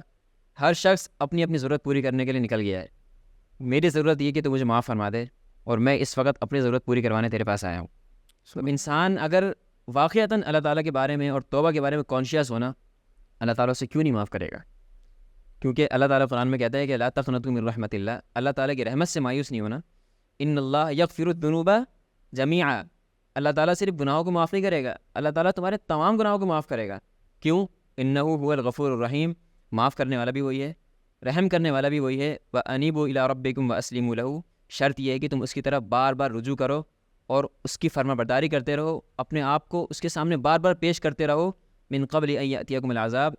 ہر شخص اپنی اپنی ضرورت پوری کرنے کے لیے نکل گیا ہے, میری ضرورت یہ کہ تو مجھے معاف فرما دے, اور میں اس وقت اپنی ضرورت پوری کروانے تیرے پاس آیا ہوں. تو انسان اگر واقعتاً اللہ تعالیٰ کے بارے میں اور توبہ کے بارے میں کانشیس ہونا، اللہ تعالیٰ اسے کیوں نہیں معاف کرے گا؟ کیونکہ اللہ تعالیٰ قرآن میں کہتا ہے کہ لا تقنطوا من رحمت اللہ، اللہ تعالیٰ کی رحمت سے مایوس نہیں ہونا. ان اللہ یغفر الذنوب جمیعا، اللہ تعالیٰ صرف گناہوں کو معاف نہیں کرے گا، اللہ تعالیٰ تمہارے تمام گناہوں کو معاف کرے گا. کیوں؟ انہ هو الغفور الرحیم، معاف کرنے والا بھی وہی ہے، رحم کرنے والا بھی وہی ہے. وانیبوا الی ربکم واسلموا لہ، شرط یہ ہے کہ تم اس کی طرف بار بار رجوع کرو اور اس کی فرما برداری کرتے رہو، اپنے آپ کو اس کے سامنے بار بار پیش کرتے رہو. من قبل ان یاتیکم العذاب،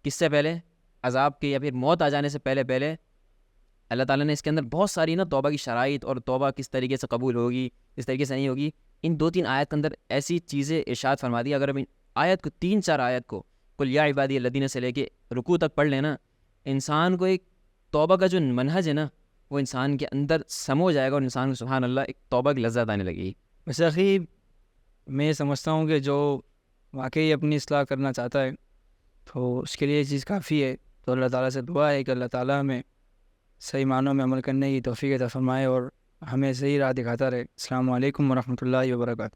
کس سے پہلے؟ عذاب کے یا پھر موت آ جانے سے پہلے. اللہ تعالیٰ نے اس کے اندر بہت ساری توبہ کی شرائط اور توبہ کس طریقے سے قبول ہوگی، کس طریقے سے نہیں ہوگی، ان 2-3 آیت کے اندر ایسی چیزیں ارشاد فرما دی. اگر ہم ان آیت کو 3-4 آیت کو قل یا عبادی الذین سے لے کے رکوع تک پڑھ لینا، انسان کو ایک توبہ کا جو منہج ہے نا وہ انسان کے اندر سمو جائے گا اور انسان کو سبحان اللہ ایک توبہ کی لذت آنے لگے گی. ویسے اخی میں سمجھتا ہوں کہ جو واقعی اپنی اصلاح کرنا چاہتا ہے تو اس کے لیے یہ چیز کافی ہے. تو اللہ تعالیٰ سے دعا ہے کہ اللہ تعالیٰ ہمیں صحیح معنوں میں عمل کرنے کی توفیق عطا فرمائے اور ہمیں صحیح راہ دکھاتا رہے. السلام علیکم ورحمۃ اللہ وبرکاتہ.